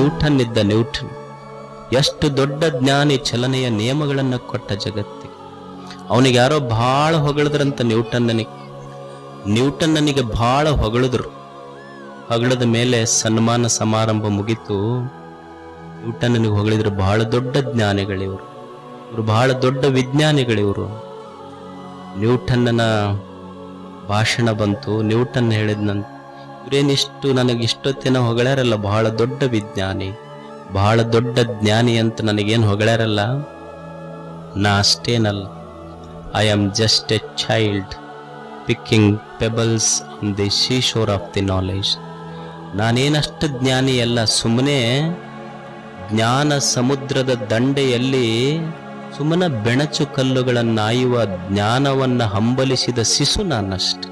Newton ಇದ್ದ Newton ಎಷ್ಟು ದೊಡ್ಡ ಜ್ಞಾನಿ, ಚಲನೆಯ ನಿಯಮಗಳನ್ನು ಕೊಟ್ಟ ಜಗತ್ತಿಗೆ. ಅವನಿಗೆ ಯಾರೋ ಬಹಳ ಹೊಗಳಿದ್ರಂತ ನ್ಯೂಟನ್ನನಿಗೆ ಬಹಳ ಹೊಗಳಿದ್ರು. ಹೊಗಳದ ಮೇಲೆ ಸನ್ಮಾನ ಸಮಾರಂಭ ಮುಗಿತು. ನ್ಯೂಟನ್ನನಿಗೆ ಹೊಗಳಿದ್ರು, ಬಹಳ ದೊಡ್ಡ ಜ್ಞಾನಿಗಳಿವರು, ಇವರು ಬಹಳ ದೊಡ್ಡ ವಿಜ್ಞಾನಿಗಳಿವರು. ನ್ಯೂಟನ್ನನ ಭಾಷಣ ಬಂತು. ನ್ಯೂಟನ್ ಹೇಳಿದ್ನಂತ, ಇವರೇನಿಷ್ಟು ನನಗಿಷ್ಟೊತ್ತಿನ ಹೊಗಳಾರಲ್ಲ, ಬಹಳ ದೊಡ್ಡ ವಿಜ್ಞಾನಿ, ಬಹಳ ದೊಡ್ಡ ಜ್ಞಾನಿ ಅಂತ ನನಗೇನು ಹೊಗಳಾರಲ್ಲ, ನಾ ಅಷ್ಟೇನಲ್ಲ. I am just a child picking pebbles on the seashore of the knowledge. ನಾನೇನಷ್ಟು ಜ್ಞಾನಿ ಅಲ್ಲ, ಸುಮ್ಮನೆ ಜ್ಞಾನ ಸಮುದ್ರದ ದಂಡೆಯಲ್ಲಿ ಸುಮ್ಮನೆ ಬೆಣಚು ಕಲ್ಲುಗಳನ್ನಾಯುವ ಜ್ಞಾನವನ್ನು ಹಂಬಲಿಸಿದ ಶಿಶು ನಾನಷ್ಟು.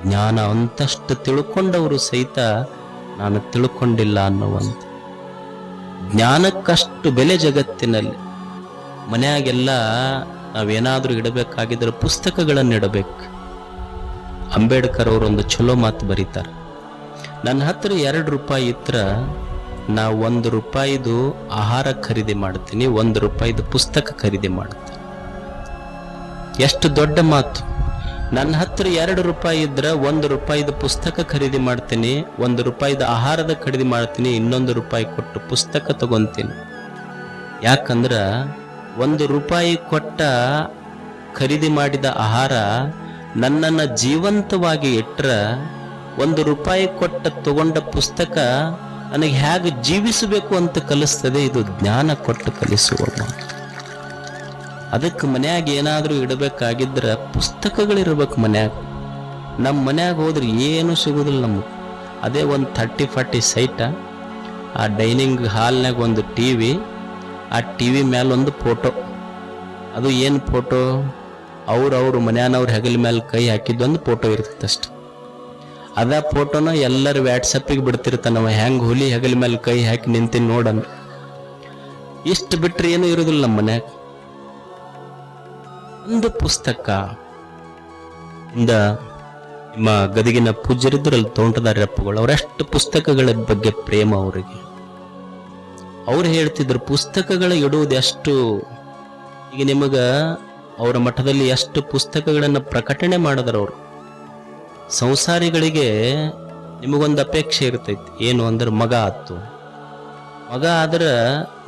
ಜ್ಞಾನ ಅಂತಷ್ಟು ತಿಳ್ಕೊಂಡವರು ಸಹಿತ ನಾನು ತಿಳ್ಕೊಂಡಿಲ್ಲ ಅನ್ನುವಂಥ ಜ್ಞಾನಕ್ಕಷ್ಟು ಬೆಲೆ ಜಗತ್ತಿನಲ್ಲಿ. ಮನೆಯಾಗೆಲ್ಲ ನಾವೇನಾದ್ರೂ ಇಡಬೇಕಾಗಿದ್ರೆ ಪುಸ್ತಕಗಳನ್ನು ಇಡಬೇಕು. ಅಂಬೇಡ್ಕರ್ ಅವರೊಂದು ಚಲೋ ಮಾತು ಬರೀತಾರೆ, ನನ್ನ ಹತ್ರ 2 ರೂಪಾಯಿ ಇತ್ರ ನಾ 1 ರೂಪಾಯಿದು ಆಹಾರ ಖರೀದಿ ಮಾಡ್ತೀನಿ, 1 ರೂಪಾಯಿದು ಪುಸ್ತಕ ಖರೀದಿ ಮಾಡ್ತೀನಿ. ಎಷ್ಟು ದೊಡ್ಡ ಮಾತು. ನನ್ನ ಹತ್ರ 2 ರೂಪಾಯಿ ಇದ್ರೆ 1 ರೂಪಾಯಿದು ಪುಸ್ತಕ ಖರೀದಿ ಮಾಡ್ತೀನಿ, 1 ರೂಪಾಯಿದ ಆಹಾರದ ಖರೀದಿ ಮಾಡ್ತೀನಿ, 1 ರೂಪಾಯಿ ಕೊಟ್ಟು ಪುಸ್ತಕ ತಗೊಂತೀನಿ. ಯಾಕಂದ್ರ 1 ರೂಪಾಯಿ ಕೊಟ್ಟ ಖರೀದಿ ಮಾಡಿದ ಆಹಾರ ನನ್ನನ್ನು ಜೀವಂತವಾಗಿ ಇಟ್ರ 1 ರೂಪಾಯಿ ಕೊಟ್ಟ ತಗೊಂಡ ಪುಸ್ತಕ ನನಗೆ ಹೇಗೆ ಜೀವಿಸಬೇಕು ಅಂತ ಕಲಿಸ್ತದೆ. ಇದು ಜ್ಞಾನ ಕೊಟ್ಟು ಕಲಿಸುವ ಮಾತು. ಅದಕ್ಕೆ ಮನ್ಯಾಗ ಏನಾದ್ರೂ ಇಡಬೇಕಾಗಿದ್ರೆ ಪುಸ್ತಕಗಳಿರ್ಬೇಕು ಮನ್ಯಾಗ. ನಮ್ಮ ಮನ್ಯಾಗ ಹೋದ್ರೆ ಏನು ಸಿಗುದಿಲ್ಲ ನಮಗೆ. ಅದೇ ಒಂದು 30-40 ಸೈಟ, ಆ ಡೈನಿಂಗ್ ಹಾಲ್ನಾಗ ಒಂದು ಟಿವಿ, ಆ ಟಿವಿ ಮೇಲೆ ಒಂದು ಫೋಟೋ. ಅದು ಏನು ಫೋಟೋ? ಅವ್ರು ಮನ್ಯಾನವ್ರು ಹೆಗಲ ಮೇಲೆ ಕೈ ಹಾಕಿದ್ದೊಂದು ಫೋಟೋ ಇರ್ತದಷ್ಟು. ಅದ ಫೋಟೋನ ಎಲ್ಲರೂ ವ್ಯಾಟ್ಸಪ್ಪಿಗೆ ಬಿಡ್ತಿರ್ತಾನವ, ಹೆಂಗೆ ಹುಲಿ ಹೆಗಲ ಮೇಲೆ ಕೈ ಹಾಕಿ ನಿಂತೀನಿ ನೋಡನ್. ಇಷ್ಟು ಬಿಟ್ರೆ ಏನು ಇರೋದಿಲ್ಲ ನಮ್ಮ ಮನ್ಯಾಗ. ಒಂದು ಪುಸ್ತಕ ಇಂದ ನಿಮ್ಮ ಗದಗಿನ ಪೂಜ್ಯರಿದ್ರಲ್ಲಿ ತೋಂಟದಾರ್ಯಪ್ಪಗಳು, ಅವರೆಷ್ಟು ಪುಸ್ತಕಗಳ ಬಗ್ಗೆ ಪ್ರೇಮ ಅವರಿಗೆ. ಅವ್ರು ಹೇಳ್ತಿದ್ರು, ಪುಸ್ತಕಗಳ ಇಡುವುದು ಎಷ್ಟು. ಈಗ ನಿಮಗ ಅವರ ಮಠದಲ್ಲಿ ಎಷ್ಟು ಪುಸ್ತಕಗಳನ್ನು ಪ್ರಕಟಣೆ ಮಾಡಿದ್ರು ಅವರು. ಸಂಸಾರಿಗಳಿಗೆ ನಿಮಗೊಂದು ಅಪೇಕ್ಷೆ ಇರ್ತೈತಿ, ಏನು ಅಂದ್ರೆ ಮಗ ಆತು. ಮಗ ಆದ್ರೆ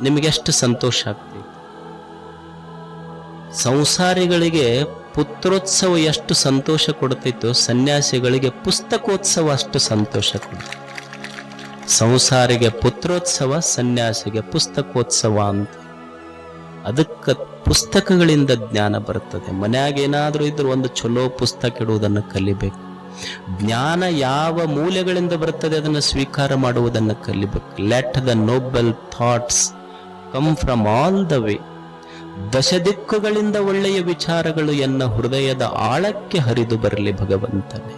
ನಿಮಗೆಷ್ಟು ಸಂತೋಷ ಆಗ್ತೈತಿ. ಸಂಸಾರಿಗಳಿಗೆ ಪುತ್ರೋತ್ಸವ ಎಷ್ಟು ಸಂತೋಷ ಕೊಡ್ತೈತೋ, ಸನ್ಯಾಸಿಗಳಿಗೆ ಪುಸ್ತಕೋತ್ಸವ ಅಷ್ಟು ಸಂತೋಷ ಕೊಡ್ತೈತಿ. ಸಂಸಾರಿಗೆ ಪುತ್ರೋತ್ಸವ, ಸನ್ಯಾಸಿಗೆ ಪುಸ್ತಕೋತ್ಸವ ಅಂತ. ಅದಕ್ಕೆ ಪುಸ್ತಕಗಳಿಂದ ಜ್ಞಾನ ಬರುತ್ತದೆ. ಮನ್ಯಾಗ ಏನಾದ್ರೂ ಇದ್ರೆ ಒಂದು ಚಲೋ ಪುಸ್ತಕ ಇಡುವುದನ್ನು ಕಲಿಬೇಕು. ಜ್ಞಾನ ಯಾವ ಮೂಲೆಗಳಿಂದ ಬರುತ್ತದೆ ಅದನ್ನು ಸ್ವೀಕಾರ ಮಾಡುವುದನ್ನು ಕಲಿಬೇಕು. Let the noble thoughts come from all the way. ದಶದಿಕ್ಕುಗಳಿಂದ ಒಳ್ಳೆಯ ವಿಚಾರಗಳು ಎನ್ನ ಹೃದಯದ ಆಳಕ್ಕೆ ಹರಿದು ಬರಲಿ ಭಗವಂತನೇ.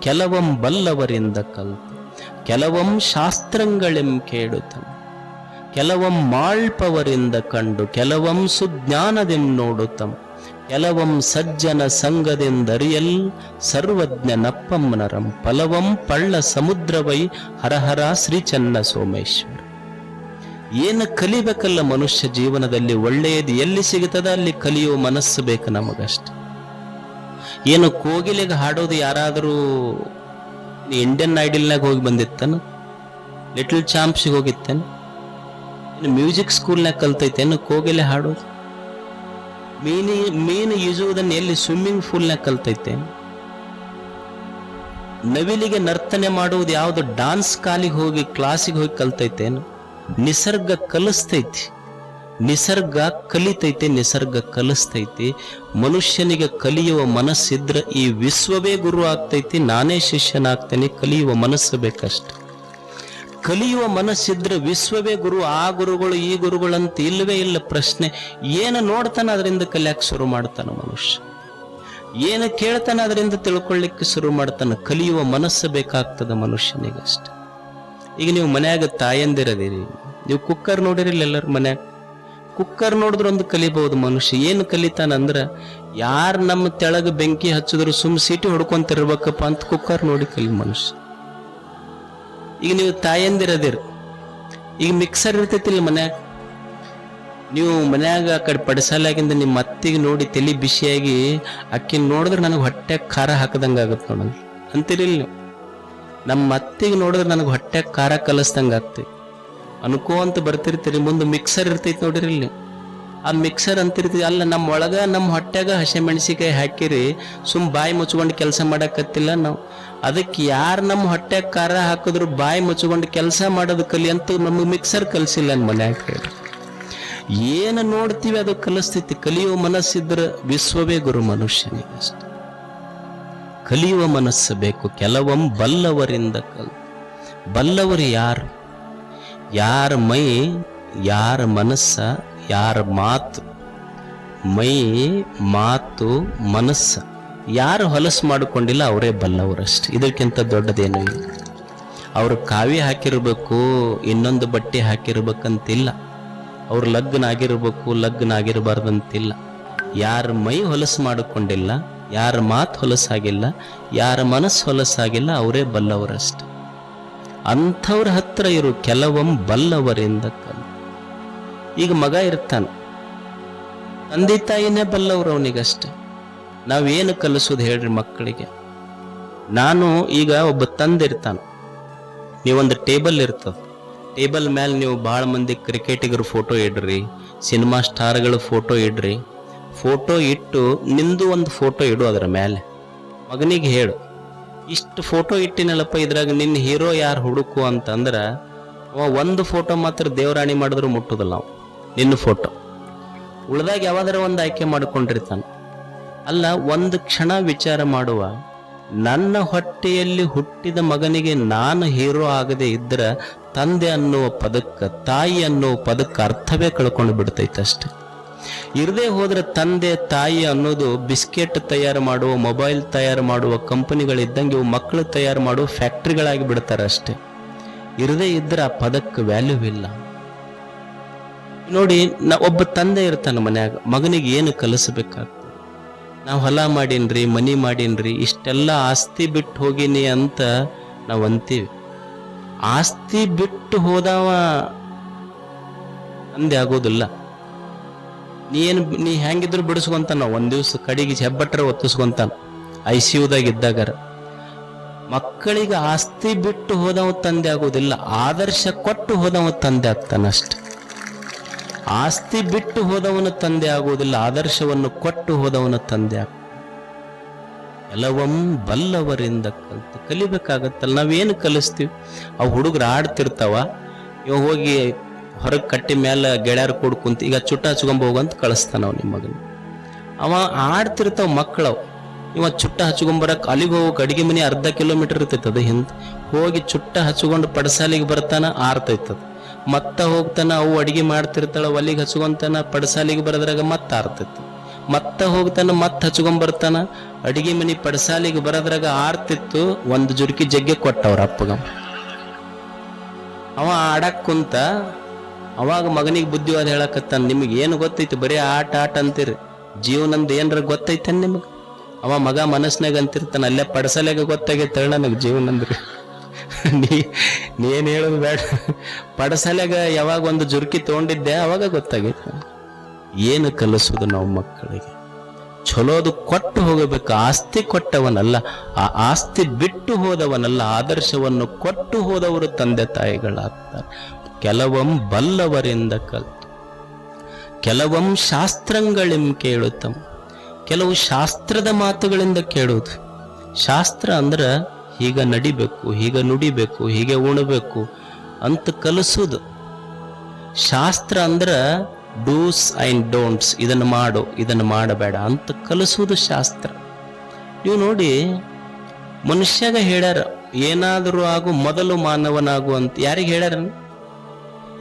ಕೆಲವಂ ಬಲ್ಲವರಿಂದ ಕಲ್ತು, ಕೆಲವಂ ಶಾಸ್ತ್ರಗಳೆಂ ಕೇಳುತ್ತಂ, ಕೆಲವಂ ಮಾಳ್ಪವರಿಂದ ಕಂಡು, ಕೆಲವಂ ಸುಜ್ಞಾನದೆಂ ನೋಡುತ್ತಂ, ಕೆಲವಂ ಸಜ್ಜನ ಸಂಗದಿಂದರಿಯಲ್ ಸರ್ವಜ್ಞ ನಪ್ಪಮ್ಮನರಂ, ಫಲವಂ ಪಳ್ಳ ಸಮುದ್ರವೈ ಹರಹರ ಶ್ರೀ ಚನ್ನ ಸೋಮೇಶ್ವರ. ಏನು ಕಲಿಬೇಕಲ್ಲ ಮನುಷ್ಯ ಜೀವನದಲ್ಲಿ, ಒಳ್ಳೆಯದು ಎಲ್ಲಿ ಸಿಗುತ್ತದೆ ಅಲ್ಲಿ ಕಲಿಯುವ ಮನಸ್ಸು ಬೇಕು ನಮಗಷ್ಟೆ. ಏನು ಕೋಗಿಲೆಗೆ ಹಾಡೋದು ಯಾರಾದರೂ ಇಂಡಿಯನ್ ಐಡಲ್ನಾಗ ಹೋಗಿ ಬಂದಿತ್ತೇನು? ಲಿಟಲ್ ಚಾಂಪ್ಸಿಗೆ ಹೋಗಿತ್ತೇನು? ಇನ್ನು ಮ್ಯೂಸಿಕ್ ಸ್ಕೂಲ್ನಾಗ ಕಲ್ತೈತೇನು ಕೋಗಿಲೆ ಹಾಡೋದು? ಮೀನು ಈಜುವುದನ್ನು ಎಲ್ಲಿ ಸ್ವಿಮ್ಮಿಂಗ್ ಪೂಲ್ನಾಗ ಕಲ್ತೈತೇನು? ನವಿಲಿಗೆ ನರ್ತನೆ ಮಾಡುವುದು ಯಾವುದು ಡಾನ್ಸ್ ಕ್ಲಾಸಿಗೆ ಹೋಗಿ ಕಲ್ತೈತೇನು? ನಿಸರ್ಗ ಕಲಿಸ್ತೈತಿ, ನಿಸರ್ಗ ಕಲಿತೈತೆ, ನಿಸರ್ಗ ಕಲಿಸ್ತೈತಿ. ಮನುಷ್ಯನಿಗೆ ಕಲಿಯುವ ಮನಸ್ಸಿದ್ರೆ ಈ ವಿಶ್ವವೇ ಗುರು ಆಗ್ತೈತಿ. ನಾನೇ ಶಿಷ್ಯನಾಗ್ತೇನೆ. ಕಲಿಯುವ ಮನಸ್ಸು ಬೇಕಷ್ಟೆ. ಕಲಿಯುವ ಮನಸ್ಸಿದ್ರೆ ವಿಶ್ವವೇ ಗುರು. ಆ ಗುರುಗಳು ಈ ಗುರುಗಳಂತ ಇಲ್ಲವೇ ಇಲ್ಲ. ಪ್ರಶ್ನೆ ಏನು ನೋಡ್ತಾನೆ ಅದರಿಂದ ಕಲಿಯಕ್ಕೆ ಶುರು ಮಾಡ್ತಾನ ಮನುಷ್ಯ. ಏನು ಕೇಳ್ತಾನೆ ಅದರಿಂದ ತಿಳ್ಕೊಳ್ಳಿಕ್ಕೆ ಶುರು ಮಾಡ್ತಾನೆ. ಕಲಿಯುವ ಮನಸ್ಸು ಬೇಕಾಗ್ತದೆ ಮನುಷ್ಯನಿಗಷ್ಟೆ. ಈಗ ನೀವು ಮನ್ಯಾಗ ತಾಯಂದಿರದಿರಿ, ನೀವು ಕುಕ್ಕರ್ ನೋಡಿರಿಲ್ಲ? ಎಲ್ಲರ ಮನ್ಯಾಗ ಕುಕ್ಕರ್ ನೋಡಿದ್ರೆ ಒಂದು ಕಲಿಬಹುದು ಮನುಷ್ಯ. ಏನು ಕಲಿತಾನಂದ್ರ, ಯಾರು ನಮ್ಮ ತೆಳಗ ಬೆಂಕಿ ಹಚ್ಚಿದ್ರು ಸುಮ್ ಸೀಟಿ ಹೊಡ್ಕೊಂತಿರ್ಬೇಕಪ್ಪ ಅಂತ ಕುಕ್ಕರ್ ನೋಡಿ ಕಲಿ ಮನುಷ್ಯ. ಈಗ ನೀವು ತಾಯಂದಿರದಿರು, ಈಗ ಮಿಕ್ಸರ್ ಇರ್ತೈತಿಲ್ಲ ಮನ್ಯಾಗ, ನೀವು ಮನ್ಯಾಗ ಆ ಕಡೆ ಪಡಸಾಲಾಗಿಂದ ನಿಮ್ಮ ಅತ್ತಿಗೆ ನೋಡಿ ತಲೆ ಬಿಸಿಯಾಗಿ ಅಕ್ಕಿನ ನೋಡಿದ್ರೆ ನನಗೆ ಹೊಟ್ಟೆ ಖಾರ ಹಾಕದಂಗ ಆಗುತ್ತೆ ನೋಡಂಗ ಅಂತಿರಿಲ್ಲ ನೀವು. ನಮ್ಮ ಅತ್ತಿಗೆ ನೋಡಿದ್ರೆ ನನಗೆ ಹೊಟ್ಟೆ ಖಾರ ಕಲಿಸ್ದಂಗ ಆಗ್ತೈತಿ ಅನ್ಕೋ ಅಂತ ಬರ್ತಿರ್ತೀರಿ. ಮುಂದೆ ಮಿಕ್ಸರ್ ಇರ್ತೈತಿ ನೋಡಿರಿಲ್ಲ ನೀವು, ಆ ಮಿಕ್ಸರ್ ಅಂತಿರ್ತೀವಿ. ಅಲ್ಲ ನಮ್ಮ ಒಳಗ ನಮ್ಮ ಹೊಟ್ಯಾಗ ಹಸಿಮೆಣಸಿಕಾಯಿ ಹಾಕಿರಿ ಸುಮ್ ಬಾಯಿ ಮುಚ್ಕೊಂಡು ಕೆಲಸ ಮಾಡಕತ್ತಿಲ್ಲ ನಾವು. ಅದಕ್ಕೆ ಯಾರು ನಮ್ಮ ಹೊಟ್ಯಾಗ ಖಾರ ಹಾಕಿದ್ರು ಬಾಯಿ ಮುಚ್ಕೊಂಡು ಕೆಲಸ ಮಾಡೋದು ಕಲಿ ಅಂತ ನಮಗೆ ಮಿಕ್ಸರ್ ಕಲಿಸಿಲ್ಲ ನನ್ನ ಮನ್ಯಾಗ ಹೇಳಿ. ಏನು ನೋಡ್ತೀವಿ ಅದು ಕಲಿಸ್ತೈತಿ. ಕಲಿಯುವ ಮನಸ್ಸಿದ್ರೆ ವಿಶ್ವವೇ ಗುರು ಮನುಷ್ಯನಿಗೆ ಅಷ್ಟೆ. ಕಲಿಯುವ ಮನಸ್ಸು ಬೇಕು. ಕೆಲವೊಮ್ಮೆ ಬಲ್ಲವರಿಂದ ಬಲ್ಲವರು ಯಾರು? ಯಾರ ಮೈ, ಯಾರ ಮನಸ್ಸ, ಯಾರ ಮಾತು, ಮೈ ಮಾತು ಮನಸ್ಸ ಯಾರು ಹೊಲಸು ಮಾಡಿಕೊಂಡಿಲ್ಲ ಅವರೇ ಬಲ್ಲವರಷ್ಟೆ. ಇದಕ್ಕಿಂತ ದೊಡ್ಡದೇನು ಇಲ್ಲ. ಅವರು ಕಾವಿ ಹಾಕಿರ್ಬೇಕು, ಇನ್ನೊಂದು ಬಟ್ಟೆ ಹಾಕಿರ್ಬೇಕಂತಿಲ್ಲ. ಅವ್ರು ಲಗ್ನ ಆಗಿರ್ಬೇಕು, ಲಗ್ನ ಆಗಿರಬಾರ್ದಂತಿಲ್ಲ. ಯಾರ ಮೈ ಹೊಲಸು ಮಾಡಿಕೊಂಡಿಲ್ಲ, ಯಾರ ಮಾತು ಹೊಲಸಾಗಿಲ್ಲ, ಯಾರ ಮನಸ್ಸು ಹೊಲಸಾಗಿಲ್ಲ ಅವರೇ ಬಲ್ಲವರಷ್ಟೆ. ಅಂಥವ್ರ ಹತ್ರ ಇರು ಕೆಲವೊಮ್ಮೆ ಬಲ್ಲವರಿಂದ ಈಗ ಮಗ ಇರ್ತಾನೆ, ತಂದೆ ತಾಯಿನೇ ಬಲ್ಲವರು ಅವನಿಗಷ್ಟೆ. ನಾವೇನು ಕಲಿಸೋದು ಹೇಳ್ರಿ ಮಕ್ಕಳಿಗೆ? ನಾನು ಈಗ ಒಬ್ಬ ತಂದೆ ಇರ್ತಾನೆ, ನೀವೊಂದು ಟೇಬಲ್ ಇರ್ತದ, ಟೇಬಲ್ ಮೇಲೆ ನೀವು ಭಾಳ ಮಂದಿ ಕ್ರಿಕೆಟಿಗರ ಫೋಟೋ ಇಡ್ರಿ, ಸಿನಿಮಾ ಸ್ಟಾರ್ಗಳ ಫೋಟೋ ಇಡ್ರಿ. ಫೋಟೋ ಇಟ್ಟು ನಿಂದು ಒಂದು ಫೋಟೋ ಇಡು ಅದರ ಮೇಲೆ. ಮಗನಿಗೆ ಹೇಳು, ಇಷ್ಟು ಫೋಟೋ ಇಟ್ಟಿನಲ್ಲಪ್ಪ, ಇದ್ರಾಗ ನಿನ್ನ ಹೀರೋ ಯಾರು ಹುಡುಕು ಅಂತಂದ್ರೆ ಅವ ಒಂದು ಫೋಟೋ ಮಾತ್ರ ದೇವರಾಣಿ ಮಾಡಿದ್ರು ಮುಟ್ಟುದಿಲ್ಲ ನಾವು, ನಿನ್ನ ಫೋಟೋ. ಉಳ್ದಾಗ ಯಾವಾದರೂ ಒಂದು ಆಯ್ಕೆ ಮಾಡಿಕೊಂಡಿರ್ತಾನೆ. ಅಲ್ಲ, ಒಂದು ಕ್ಷಣ ವಿಚಾರ ಮಾಡುವ, ನನ್ನ ಹೊಟ್ಟೆಯಲ್ಲಿ ಹುಟ್ಟಿದ ಮಗನಿಗೆ ನಾನು ಹೀರೋ ಆಗದೆ ಇದ್ರೆ ತಂದೆ ಅನ್ನುವ ಪದಕ್ಕೆ, ತಾಯಿ ಅನ್ನುವ ಪದಕ್ಕೆ ಅರ್ಥವೇ ಕಳ್ಕೊಂಡು ಬಿಡ್ತೈತೆ ಅಷ್ಟೆ. ಇರದೇ ಹೋದ್ರೆ ತಂದೆ ತಾಯಿ ಅನ್ನೋದು ಬಿಸ್ಕೆಟ್ ತಯಾರು ಮಾಡುವ, ಮೊಬೈಲ್ ತಯಾರು ಮಾಡುವ ಕಂಪನಿಗಳಿದ್ದಂಗೆ ಇವು ಮಕ್ಕಳು ತಯಾರು ಮಾಡುವ ಫ್ಯಾಕ್ಟ್ರಿಗಳಾಗಿ ಬಿಡ್ತಾರೆ ಅಷ್ಟೆ. ಇರದೇ ಇದ್ರೆ ಆ ಪದಕ್ಕೆ ವ್ಯಾಲ್ಯೂ ಇಲ್ಲ. ನೋಡಿ, ಒಬ್ಬ ತಂದೆ ಇರ್ತಾನೆ ಮನ್ಯಾಗ, ಮಗನಿಗೆ ಏನು ಕಲಿಸಬೇಕಾಗ್ತದೆ? ನಾವು ಹೊಲ ಮಾಡೀನ್ರಿ, ಮನಿ ಮಾಡೀನ್ರಿ, ಇಷ್ಟೆಲ್ಲ ಆಸ್ತಿ ಬಿಟ್ಟು ಹೋಗಿನಿ ಅಂತ ನಾವು ಅಂತೀವಿ. ಆಸ್ತಿ ಬಿಟ್ಟು ಹೋದವ ತಂದೆ ಆಗೋದಿಲ್ಲ. ನೀ ಹೆಂಗಿದ್ರು ಬಿಡಿಸ್ಕೊಂತಾನ, ಒಂದ್ ದಿವ್ಸ ಕಡೆಗೆ ಹೆಬ್ಬಟ್ರ ಒತ್ತಿಸ್ಕೊಂತಾನ ICUದಾಗ ಇದ್ದಾಗಾರ. ಮಕ್ಕಳಿಗೆ ಆಸ್ತಿ ಬಿಟ್ಟು ಹೋದವ ತಂದೆ ಆಗೋದಿಲ್ಲ, ಆದರ್ಶ ಕೊಟ್ಟು ಹೋದವ ತಂದೆ ಆಗ್ತಾನಷ್ಟೆ. ಆಸ್ತಿ ಬಿಟ್ಟು ಹೋದವನ ತಂದೆ ಆಗುವುದಿಲ್ಲ, ಆದರ್ಶವನ್ನು ಕೊಟ್ಟು ಹೋದವನ ತಂದೆ ಆಗ್ತಾನೆ. ಕೆಲವೊಮ್ಮೆ ಬಲ್ಲವರಿಂದ ಕಲಿಬೇಕಾಗತ್ತಲ್ಲ. ನಾವೇನು ಕಲಿಸ್ತೀವಿ? ಅವು ಹುಡುಗರು ಆಡ್ತಿರ್ತಾವ, ಇವ ಹೋಗಿ ಹೊರಗೆ ಕಟ್ಟಿ ಮೇಲೆ ಗೆಳೆಯರು ಕೂಡ ಕುಂತ ಈಗ ಚುಟ್ಟ ಹಚ್ಕೊಂಬ ಹೋಗಂತ ಕಳಿಸ್ತಾನ ಅವ್ ನಿಮ್ಮ ಮಗನ. ಅವ ಆಡ್ತಿರ್ತಾವ ಮಕ್ಕಳವು, ಇವ ಚುಟ್ಟ ಹಚ್ಕೊಂಬರಕ್ ಅಲ್ಲಿಗೆ ಹೋಗಕ್ಕೆ ಅಡಿಗೆ ಮನೆ ಅರ್ಧ ಕಿಲೋಮೀಟರ್ ಇರ್ತೈತದ ಹಿಂದೆ. ಹೋಗಿ ಚುಟ್ಟ ಹಚ್ಕೊಂಡು ಪಡಸಾಲಿಗೆ ಬರ್ತಾನ, ಆರ್ತೈತದ. ಮತ್ತ ಹೋಗ್ತಾನ, ಅವು ಅಡಿಗೆ ಮಾಡ್ತಿರ್ತಾಳ, ಒಲಿಗೆ ಹಚ್ಕೊಂತಾನ, ಪಡಸಾಲಿಗೆ ಬರದ್ರಾಗ ಮತ್ತ ಆರ್ತೈತಿ. ಮತ್ತ ಹೋಗ್ತಾನ, ಮತ್ತ ಹಚ್ಕೊಂಬರ್ತಾನ, ಅಡಿಗೆ ಮನಿ ಪಡಸಾಲಿಗೆ ಬರದ್ರಾಗ ಆರ್ತಿತ್ತು. ಒಂದು ಜುರ್ಕಿ ಜಗ್ಗೆ ಕೊಟ್ಟವ್ರ ಅಪ್ಪಗ. ಅವ ಆಡಕ್ ಕುಂತ, ಅವಾಗ ಮಗನಿಗೆ ಬುದ್ಧಿವಾದ ಹೇಳಕತ್ತಾನ, ನಿಮಗೆ ಏನು ಗೊತ್ತೈತಿ? ಬರೀ ಆಟ ಆಟ ಅಂತೀರಿ, ಜೀವನಂದ ಏನ್ರ ಗೊತ್ತೈತೆ ನಿಮಗೆ? ಅವ ಮಗ ಮನಸ್ನಾಗ ಅಂತಿರ್ತಾನ, ಅಲ್ಲೇ ಪಡಸಾಲಿಗೆ ಗೊತ್ತಾಗೈತೆ ನನಗೆ ಜೀವನಂದ್ರಿ. ನೀ ಏನ್ ಹೇಳೋದು ಬೇಡ, ಪಡಸಾಲೆಗ ಯಾವಾಗ ಒಂದು ಜುರ್ಕಿ ತಗೊಂಡಿದ್ದೆ ಅವಾಗ ಗೊತ್ತಾಗೈತೆ. ಏನು ಕಲಿಸೋದು ನಾವು ಮಕ್ಕಳಿಗೆ? ಚಲೋದು ಕೊಟ್ಟು ಹೋಗಬೇಕು. ಆಸ್ತಿ ಕೊಟ್ಟವನಲ್ಲ, ಆ ಆಸ್ತಿ ಬಿಟ್ಟು ಹೋದವನಲ್ಲ, ಆದರ್ಶವನ್ನು ಕೊಟ್ಟು ಹೋದವರು ತಂದೆ ತಾಯಿಗಳಾಗ್ತಾರೆ. ಕೆಲವೊಮ್ಮೆ ಬಲ್ಲವರಿಂದ ಕಲಿತು, ಕೆಲವೊಮ್ಮೆ ಶಾಸ್ತ್ರಗಳಿಂ ಕೇಳುತ್ತಮ್ಮ, ಕೆಲವು ಶಾಸ್ತ್ರದ ಮಾತುಗಳಿಂದ ಕೇಳುವುದು. ಶಾಸ್ತ್ರ ಅಂದ್ರೆ ಹೀಗ ನಡಿಬೇಕು, ಹೀಗ ನುಡಿಬೇಕು, ಹೀಗೆ ಉಣಬೇಕು ಅಂತ ಕಲಿಸೋದು. ಶಾಸ್ತ್ರ ಅಂದ್ರೆ ಡೂಸ್ ಅಂಡ್ ಡೋಂಟ್ಸ್, ಇದನ್ನು ಮಾಡು, ಇದನ್ನು ಮಾಡಬೇಡ ಅಂತ ಕಲಿಸೋದು ಶಾಸ್ತ್ರ. ನೀವು ನೋಡಿ, ಮನುಷ್ಯಾಗ ಹೇಳ್ಯಾರ ಏನಾದರೂ ಆಗು ಮೊದಲು ಮಾನವನಾಗು ಅಂತ. ಯಾರಿಗೆ ಹೇಳ್ಯಾರ?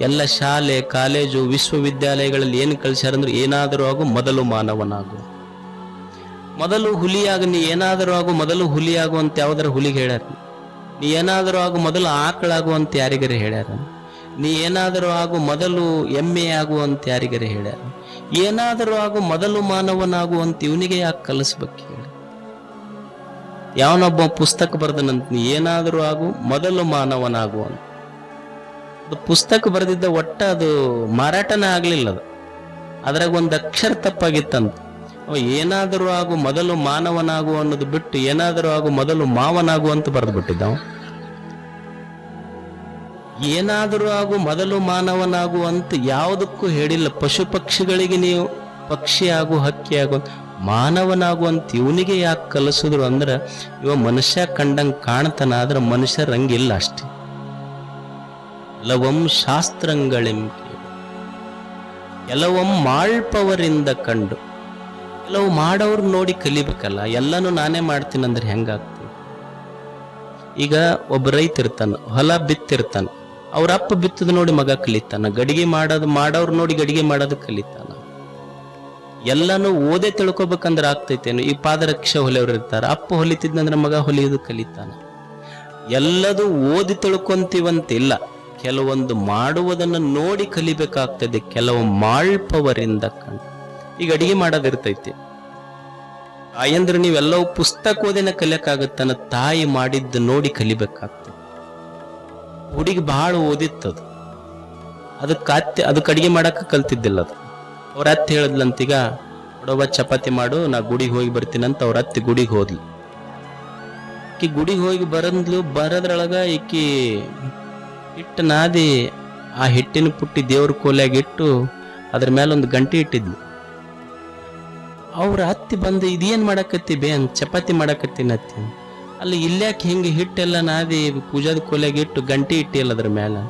ಎಲ್ಲ ಶಾಲೆ ಕಾಲೇಜು ವಿಶ್ವವಿದ್ಯಾಲಯಗಳಲ್ಲಿ ಏನು ಕಲಿಸ್ಯಾರಂದ್ರೆ ಏನಾದರೂ ಆಗು ಮೊದಲು ಮಾನವನಾಗು, ಮೊದಲು ಹುಲಿಯಾಗ. ನೀ ಏನಾದರೂ ಆಗು ಮೊದಲು ಹುಲಿಯಾಗು ಅಂತ ಯಾವ್ದಾರ ಹುಲಿಗೆ ಹೇಳ್ಯಾರ? ನೀ ಏನಾದರೂ ಆಗು ಮೊದಲು ಆಕಳಾಗು ಅಂತ ಯಾರಿಗಾರ ಹೇಳ್ಯಾರ? ನೀ ಏನಾದರೂ ಆಗು ಮೊದಲು ಎಮ್ಮೆ ಆಗು ಅಂತ ಯಾರಿಗಾರ ಹೇಳ್ಯಾರ? ಏನಾದರೂ ಆಗು ಮೊದಲು ಮಾನವನಾಗು ಅಂತ ಇವನಿಗೆ ಯಾಕೆ ಕಲಿಸ್ಬೇಕು ಹೇಳಿ? ಯಾವನೊಬ್ಬ ಪುಸ್ತಕ ಬರ್ದನಂತ, ನೀ ಏನಾದರೂ ಆಗು ಮೊದಲು ಮಾನವನಾಗು ಅಂತ. ಅದು ಪುಸ್ತಕ ಬರೆದಿದ್ದ ಒಟ್ಟ ಅದು ಮಾರಾಟನೇ ಆಗ್ಲಿಲ್ಲ. ಅದು ಅದ್ರಾಗ ಒಂದು ಅಕ್ಷರ ತಪ್ಪಾಗಿತ್ತಂತ. ಏನಾದರೂ ಆಗು ಮೊದಲು ಮಾನವನಾಗು ಅನ್ನೋದು ಬಿಟ್ಟು ಏನಾದರೂ ಆಗು ಮೊದಲು ಮಾವನಾಗು ಅಂತ ಬರೆದು ಬಿಟ್ಟಿದ್ದಾವ. ಏನಾದರೂ ಆಗು ಮೊದಲು ಮಾನವನಾಗು ಅಂತ ಯಾವುದಕ್ಕೂ ಹೇಳಿಲ್ಲ. ಪಶು ಪಕ್ಷಿಗಳಿಗೆ ನೀವು ಪಕ್ಷಿ ಆಗು ಹಕ್ಕಿ ಆಗು, ಮಾನವನಾಗು ಅಂತ ಇವನಿಗೆ ಯಾಕೆ ಕಲಿಸಿದ್ರು ಅಂದ್ರೆ, ಇವ ಮನುಷ್ಯ ಕಂಡಂಗೆ ಕಾಣ್ತಾನ, ಆದ್ರೆ ಮನುಷ್ಯರಂಗಿಲ್ಲ ಅಷ್ಟೇ. ಕೆಲವೊಮ್ಮೆ ಶಾಸ್ತ್ರಂಗಳೆಂಬ ಕೆಲವೊಮ್ಮೆ ಮಾಳ್ಪವರಿಂದ ಕಂಡು, ಕೆಲವು ಮಾಡೋರು ನೋಡಿ ಕಲಿಬೇಕಲ್ಲ. ಎಲ್ಲನೂ ನಾನೇ ಮಾಡ್ತೀನಿ ಅಂದ್ರೆ ಹೆಂಗಾಗ್ತದೆ? ಈಗ ಒಬ್ಬ ರೈತ ಇರ್ತಾನ, ಹೊಲ ಬಿತ್ತಿರ್ತಾನ, ಅವ್ರ ಅಪ್ಪ ಬಿತ್ತದ ನೋಡಿ ಮಗ ಕಲಿತಾನ, ಗಡಿಗೆ ಮಾಡೋರು ನೋಡಿ ಗಡಿಗೆ ಮಾಡೋದು ಕಲಿತಾನ. ಎಲ್ಲಾನು ಓದೇ ತಿಳ್ಕೊಬೇಕಂದ್ರೆ ಆಗ್ತೈತೇನು? ಈ ಪಾದರಕ್ಷೆ ಹೊಲಿಯವ್ರು ಇರ್ತಾರ, ಅಪ್ಪ ಹೊಲಿತಿದ್ನಂದ್ರೆ ಮಗ ಹೊಲಿಯೋದು ಕಲಿತಾನ. ಎಲ್ಲದೂ ಓದಿ ತಿಳ್ಕೊಂತೀವಂತಿಲ್ಲ, ಕೆಲವೊಂದು ಮಾಡುವುದನ್ನು ನೋಡಿ ಕಲಿಬೇಕಾಗ್ತದೆ. ಕೆಲವು ಮಾಳ್ಪವರಿಂದ ಕಂಡು. ಈಗ ಅಡಿಗೆ ಮಾಡೋದಿರ್ತೈತಿ, ತಾಯಂದ್ರೆ ನೀವೆಲ್ಲವೂ ಪುಸ್ತಕ ಓದಿನ ಕಲಿಯಕ್ಕಾಗತ್ತಾನ, ತಾಯಿ ಮಾಡಿದ್ದು ನೋಡಿ ಕಲಿಬೇಕಾಗ್ತದೆ. ಹುಡುಗಿ ಬಹಳ ಓದಿತ್ತದು, ಅದಕ್ಕೆ ಅಡಿಗೆ ಮಾಡಕ್ಕೆ ಕಲ್ತಿದ್ದಿಲ್ಲ. ಅದು ಅವ್ರ ಅತ್ತೆ ಹೇಳಿದ್ಲಂತೀಗ, ನೋಡವ್ವ ಚಪಾತಿ ಮಾಡು, ನಾ ಗುಡಿಗೆ ಹೋಗಿ ಬರ್ತೀನಂತ ಅವ್ರ ಅತ್ತೆ ಗುಡಿಗೆ ಹೋದ್ಲು. ಈಕಿ ಗುಡಿಗೆ ಹೋಗಿ ಬರೋದ್ರೊಳಗ ಈಕಿ ಹಿಟ್ಟು ನಾದಿ ಆ ಹಿಟ್ಟಿನ ಪುಟ್ಟಿ ದೇವ್ರ ಕೋಲ್ಯಾಗ ಇಟ್ಟು ಅದ್ರ ಮೇಲೆ ಒಂದು ಗಂಟೆ ಇಟ್ಟಿದ್ಲು. ಅವ್ರ ಅತ್ತಿ ಬಂದು, ಇದೇನ್ ಮಾಡಕತ್ತಿ ಬೇ ಅಂತ, ಚಪಾತಿ ಮಾಡಕತ್ತೀನಿ ಅತ್ತಿ. ಅಲ್ಲಿ ಇಲ್ಯಾಕೆ ಹಿಂಗೆ ಹಿಟ್ಟೆಲ್ಲ ನಾದಿ ಪೂಜಾದ ಕೋಲ್ಯಾಗ ಇಟ್ಟು ಗಂಟೆ ಇಟ್ಟಿಲ್ಲ ಅದ್ರ ಮೇಲೆ?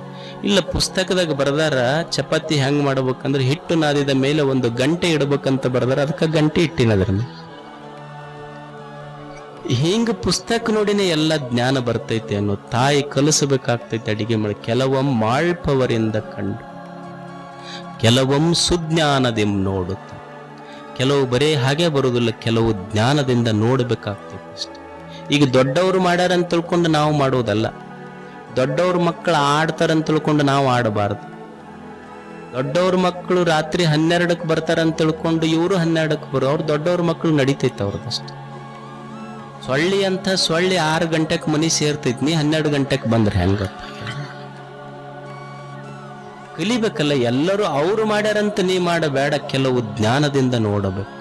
ಇಲ್ಲ, ಪುಸ್ತಕದಾಗ ಬರ್ದಾರ ಚಪಾತಿ ಹೆಂಗ್ ಮಾಡ್ಬೇಕಂದ್ರೆ ಹಿಟ್ಟು ನಾದಿದ ಮೇಲೆ ಒಂದು ಗಂಟೆ ಇಡ್ಬೇಕಂತ ಬರ್ದಾರ, ಅದಕ್ಕೆ ಗಂಟೆ ಇಟ್ಟಿನ ಅದ್ರ ಮೇಲೆ. ಹಿಂಗ ಪುಸ್ತಕ ನೋಡಿನೇ ಎಲ್ಲ ಜ್ಞಾನ ಬರ್ತೈತೆ ಅನ್ನೋ. ತಾಯಿ ಕಲಿಸಬೇಕಾಗ್ತೈತೆ ಅಡಿಗೆ ಮಾಡಿ. ಕೆಲವೊಮ್ಮೆ ಮಾಳ್ಪವರಿಂದ ಕಂಡು, ಕೆಲವೊಮ್ಮೆ ಸುಜ್ಞಾನದಿಂದ ನೋಡುತ್ತ. ಕೆಲವು ಬರೇ ಹಾಗೆ ಬರುವುದಿಲ್ಲ, ಕೆಲವು ಜ್ಞಾನದಿಂದ ನೋಡ್ಬೇಕಾಗ್ತೈತೆ ಅಷ್ಟೆ. ಈಗ ದೊಡ್ಡವರು ಮಾಡ್ಯಾರಂತ ತಿಳ್ಕೊಂಡು ನಾವು ಮಾಡೋದಲ್ಲ, ದೊಡ್ಡವ್ರ ಮಕ್ಕಳು ಆಡ್ತಾರಂತ ತಿಳ್ಕೊಂಡು ನಾವು ಆಡಬಾರ್ದು. ದೊಡ್ಡವ್ರ ಮಕ್ಕಳು ರಾತ್ರಿ 12ಕ್ಕೆ ಬರ್ತಾರಂತ ತಿಳ್ಕೊಂಡು ಇವರು 12ಕ್ಕೆ ಬರೋ, ಅವ್ರು ದೊಡ್ಡವ್ರ ಮಕ್ಕಳು ನಡೀತೈತೆ ಅವ್ರದಷ್ಟೆ. ಸೊಳ್ಳಿ 6 ಗಂಟೆಗೆ ಮನಿ ಸೇರ್ತೈತಿ, ನೀ 12 ಗಂಟೆಗೆ ಬಂದ್ರೆ ಹೆಂಗ? ಕಲಿಬೇಕಲ್ಲ. ಎಲ್ಲರೂ ಅವ್ರು ಮಾಡ್ಯಾರಂತ ನೀ ಮಾಡಬೇಡ, ಕೆಲವು ಜ್ಞಾನದಿಂದ ನೋಡಬೇಕು.